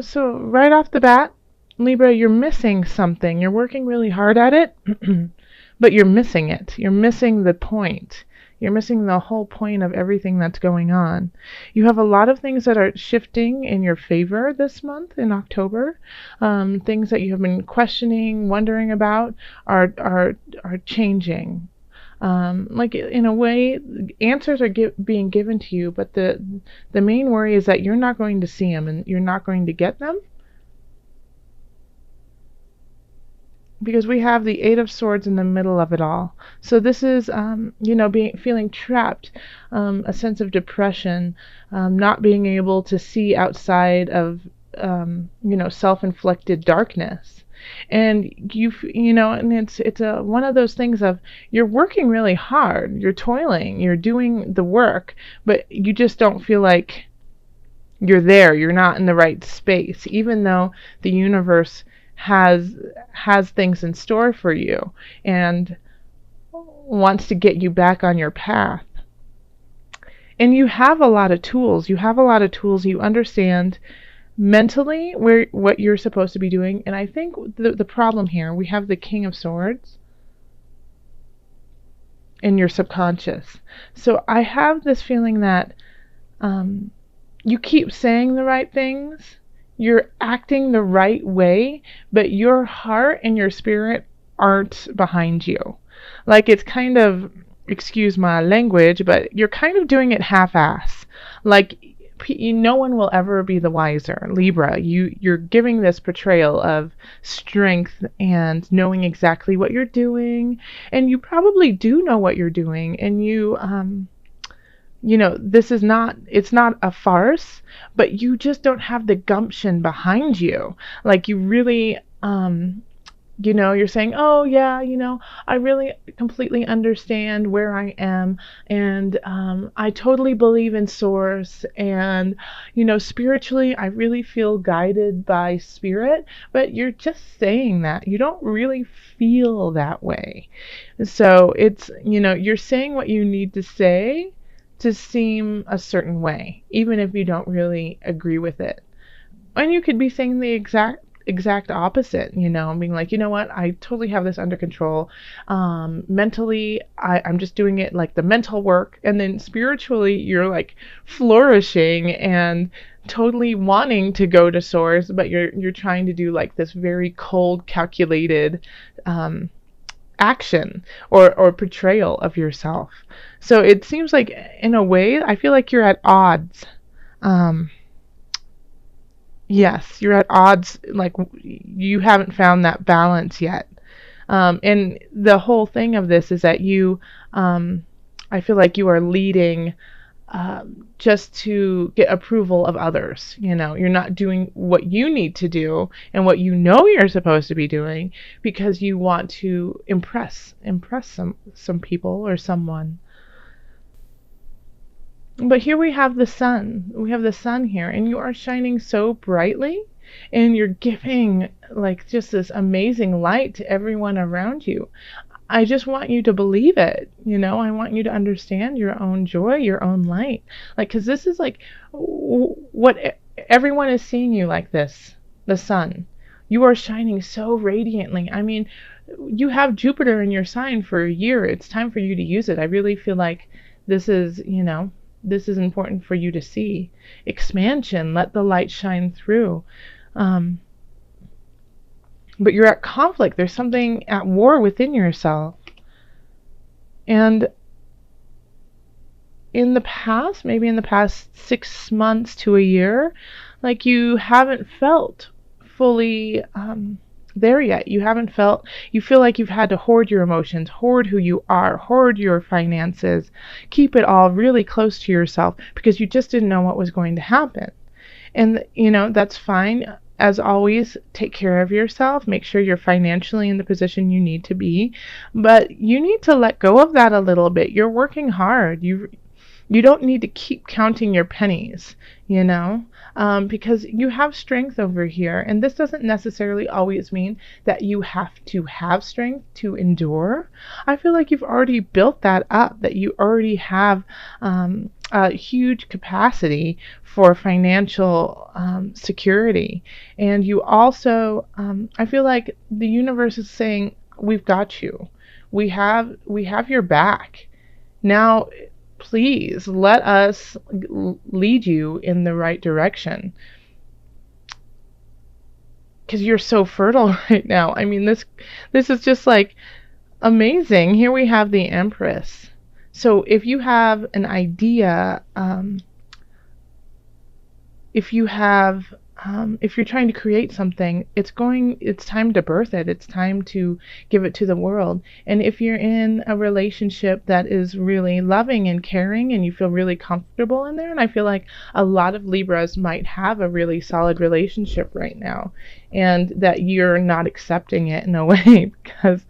So right off the bat, Libra, you're missing something. You're working really hard at it, but you're missing it. You're missing the point. You're missing the whole point of everything that's going on. You have a lot of things that are shifting in your favor this month in October. Things that you have been questioning, wondering about, are changing. Like in a way, answers are being given to you, but the main worry is that you're not going to see them and you're not going to get them. Because we have the Eight of Swords in the middle of it all. So this is, feeling trapped, a sense of depression, not being able to see outside of, self-inflicted darkness. And and it's one of those things of you're working really hard, you're toiling, you're doing the work, but you just don't feel like you're there. You're not in the right space, even though the universe has things in store for you and wants to get you back on your path. And you have a lot of tools. You understand mentally what you're supposed to be doing. And I think the problem here, we have the King of Swords in your subconscious. So I have this feeling that you keep saying the right things, you're acting the right way, but your heart and your spirit aren't behind you. Like it's kind of, excuse my language, but you're kind of doing it half-ass. Like no one will ever be the wiser. Libra, you're giving this portrayal of strength and knowing exactly what you're doing, and you probably do know what you're doing, and it's not a farce, but you just don't have the gumption behind you. Like you really, you're saying, oh yeah, I really completely understand where I am, and I totally believe in source, and spiritually I really feel guided by spirit, but you're just saying that. You don't really feel that way. So it's, you're saying what you need to say to seem a certain way, even if you don't really agree with it. And you could be saying the exact opposite, being like, you know what, I totally have this under control. Mentally, I'm just doing it like the mental work, and then spiritually, you're like flourishing and totally wanting to go to source, but you're trying to do like this very cold, calculated action or portrayal of yourself. So it seems like, in a way, I feel like you're at odds. Yes, you're at odds, like you haven't found that balance yet. And the whole thing of this is that I feel like you are leading just to get approval of others. You're not doing what you need to do and what you're supposed to be doing because you want to impress some people or someone. But here we have the sun. We have the sun here, and you are shining so brightly, and you're giving like just this amazing light to everyone around you. I just want you to believe it. I want you to understand your own joy, your own light. Like, because this is like what everyone is seeing you like this, the sun. You are shining so radiantly. I mean, you have Jupiter in your sign for a year. It's time for you to use it. I really feel like this is important for you to see. Expansion, let the light shine through. But you're at conflict. There's something at war within yourself. And maybe in the past 6 months to a year, like you haven't felt fully there yet. You feel like you've had to hoard your emotions, hoard who you are, hoard your finances, keep it all really close to yourself because you just didn't know what was going to happen. And, that's fine. As always, take care of yourself. Make sure you're financially in the position you need to be. But you need to let go of that a little bit. You're working hard. You don't need to keep counting your pennies. you know, because you have strength over here. And this doesn't necessarily always mean that you have to have strength to endure. I feel like you've already built that up, that you already have a huge capacity for financial security. And you also, I feel like the universe is saying, we've got you. We have your back. Now, please let us lead you in the right direction, because you're so fertile right now. I mean, this is just like amazing. Here we have the Empress. So if you have an idea, if you're trying to create something, it's time to birth it. It's time to give it to the world. And if you're in a relationship that is really loving and caring and you feel really comfortable in there, and I feel like a lot of Libras might have a really solid relationship right now, and that you're not accepting it in a way because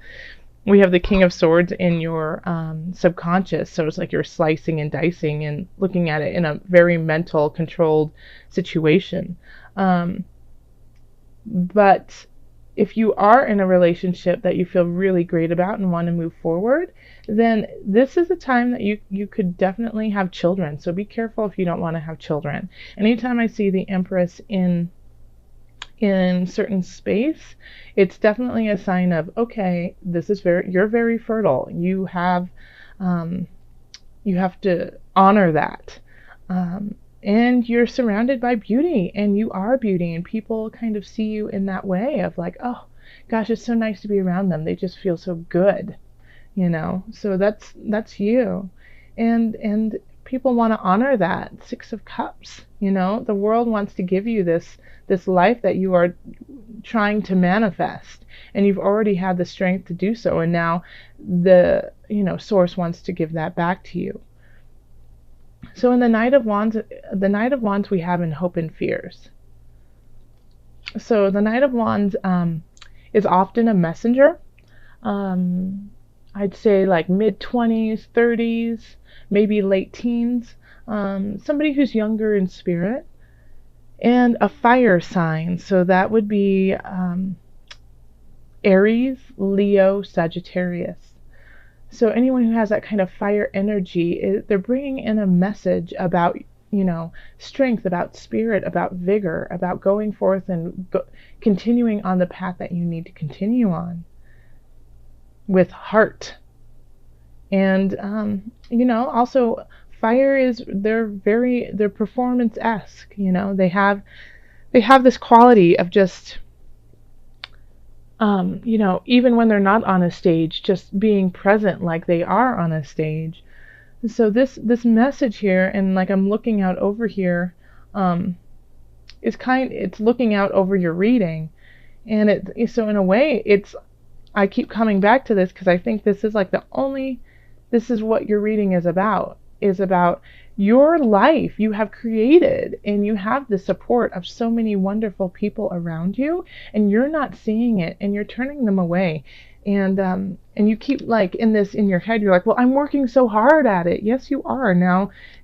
we have the King of Swords in your subconscious. So it's like you're slicing and dicing and looking at it in a very mental, controlled situation. But if you are in a relationship that you feel really great about and want to move forward, then this is a time that you could definitely have children. So be careful if you don't want to have children. Anytime I see the Empress in certain space, it's definitely a sign of, okay, you're very fertile. You have to honor that. And you're surrounded by beauty, and you are beauty, and people kind of see you in that way of like, oh gosh, it's so nice to be around them. They just feel so good, you know. So that's you. And people want to honor that. Six of Cups, you know. The world wants to give you this life that you are trying to manifest, and you've already had the strength to do so, and now the source wants to give that back to you. So in the Knight of Wands we have in Hope and Fears. So the Knight of Wands is often a messenger. I'd say like mid-20s, 30s, maybe late teens. Somebody who's younger in spirit. And a fire sign. So that would be Aries, Leo, Sagittarius. So anyone who has that kind of fire energy, they're bringing in a message about, strength, about spirit, about vigor, about going forth and continuing on the path that you need to continue on with heart. And, also fire they're performance-esque, they have this quality of just, even when they're not on a stage, just being present like they are on a stage. So this message here, and like I'm looking out over here, it's looking out over your reading, and so in a way I keep coming back to this because I think this is like this is what your reading is about your life you have created, and you have the support of so many wonderful people around you, and you're not seeing it, and you're turning them away, and you keep like in your head, you're like, well, I'm working so hard at it. Yes, you are.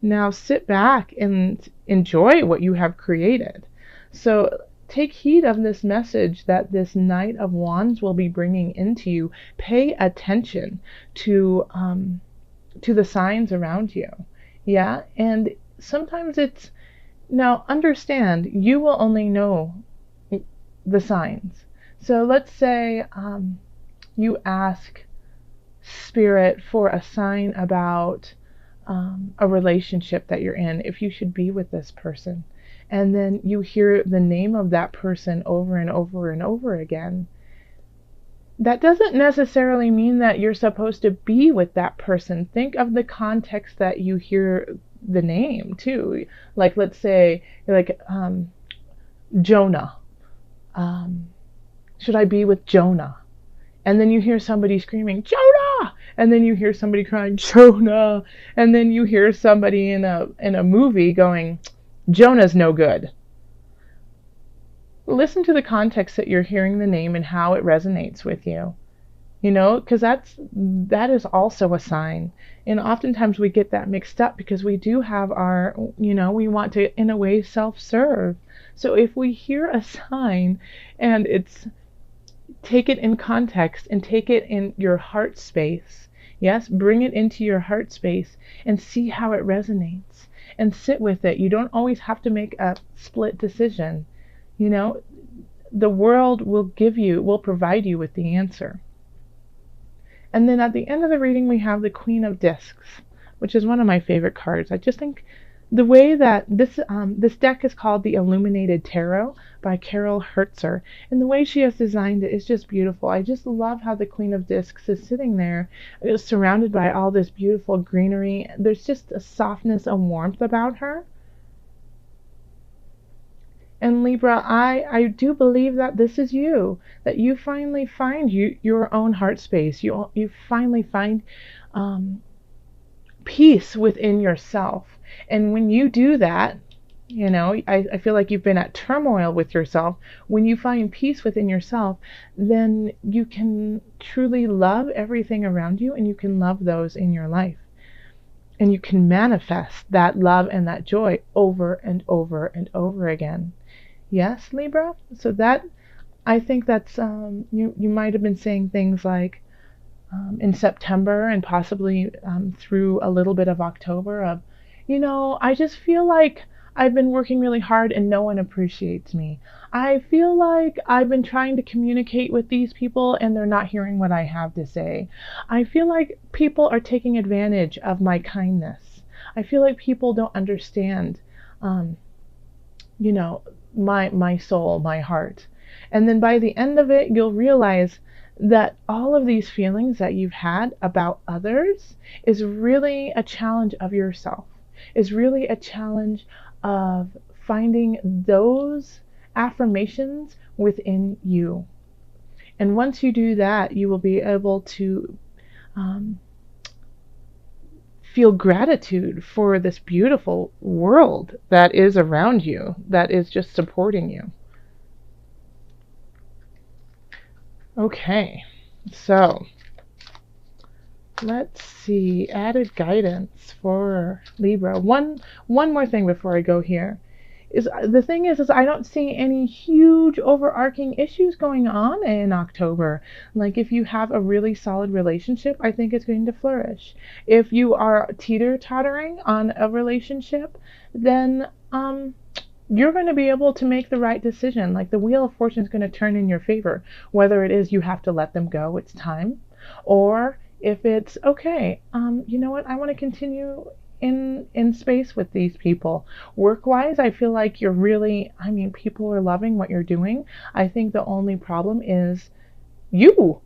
Now sit back and enjoy what you have created. So take heed of this message that this Knight of Wands will be bringing into you. Pay attention to the signs around you. Yeah, and sometimes now understand, you will only know the signs. So let's say you ask Spirit for a sign about a relationship that you're in, if you should be with this person, and then you hear the name of that person over and over and over again. That doesn't necessarily mean that you're supposed to be with that person. Think of the context that you hear the name too. Like, let's say you're like, Jonah. Should I be with Jonah? And then you hear somebody screaming, Jonah! And then you hear somebody crying, Jonah! And then you hear somebody in a movie going, Jonah's no good. Listen to the context that you're hearing the name and how it resonates with you. because that is also a sign. And oftentimes we get that mixed up because we do have our, we want to, in a way, self-serve. So if we hear a sign and take it in context and take it in your heart space. Yes, bring it into your heart space and see how it resonates and sit with it. You don't always have to make a split decision. You know, the world will provide you with the answer. And then at the end of the reading, we have the Queen of Discs, which is one of my favorite cards. I just think the way that this deck is called the Illuminated Tarot by Carol Hertzer, and the way she has designed it is just beautiful. I just love how the Queen of Discs is sitting there, surrounded by all this beautiful greenery. There's just a softness, a warmth about her. And Libra, I do believe that this is you, that you finally find your own heart space. You finally find peace within yourself. And when you do that, I feel like you've been at turmoil with yourself. When you find peace within yourself, then you can truly love everything around you, and you can love those in your life. And you can manifest that love and that joy over and over and over again. Yes, Libra? So I think that's, you might have been saying things like, in September and possibly through a little bit of October of, I just feel like I've been working really hard and no one appreciates me. I feel like I've been trying to communicate with these people and they're not hearing what I have to say. I feel like people are taking advantage of my kindness. I feel like people don't understand, my soul, my heart. And then by the end of it, you'll realize that all of these feelings that you've had about others is really a challenge of yourself, is really a challenge of finding those affirmations within you. And once you do that, you will be able to feel gratitude for this beautiful world that is around you, that is just supporting you. Okay, so let's see, added guidance for Libra. One more thing before I go here is the thing is I don't see any huge overarching issues going on in October. Like if you have a really solid relationship, I think it's going to flourish. If you are teeter-tottering on a relationship, then you're going to be able to make the right decision. Like the wheel of fortune is going to turn in your favor, whether it is you have to let them go, it's time, or if it's okay, you know what, I want to continue in space with these people. Work-wise, I feel like people are loving what you're doing. I think the only problem is you,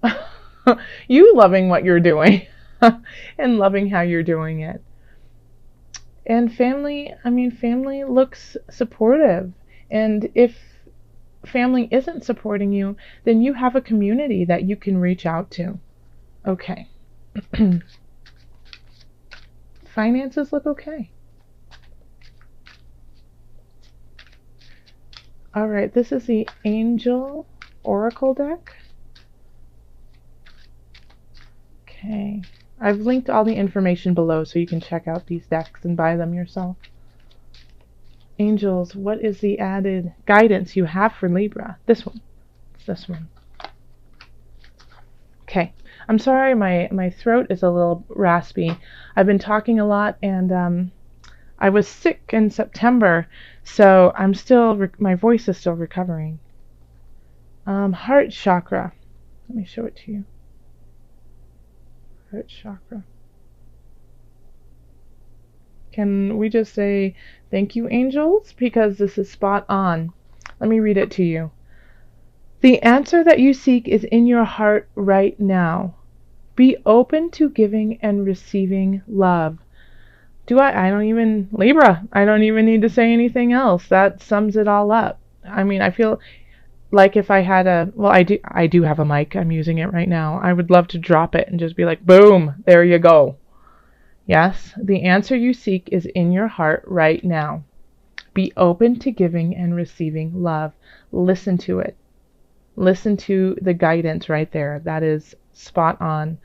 you loving what you're doing and loving how you're doing it. And family looks supportive. And if family isn't supporting you, then you have a community that you can reach out to. Okay. Finances look okay. All right, this is the Angel Oracle deck. Okay. I've linked all the information below so you can check out these decks and buy them yourself. Angels, what is the added guidance you have for Libra? This one. It's this one. Okay. I'm sorry, my throat is a little raspy. I've been talking a lot, and I was sick in September, so my voice is still recovering. Heart chakra. Let me show it to you. Heart chakra. Can we just say thank you, angels? Because this is spot on. Let me read it to you. The answer that you seek is in your heart right now. Be open to giving and receiving love. Libra, I don't even need to say anything else. That sums it all up. I feel like if I had I do have a mic. I'm using it right now. I would love to drop it and just be like, boom, there you go. Yes, the answer you seek is in your heart right now. Be open to giving and receiving love. Listen to it. Listen to the guidance right there. That is spot on.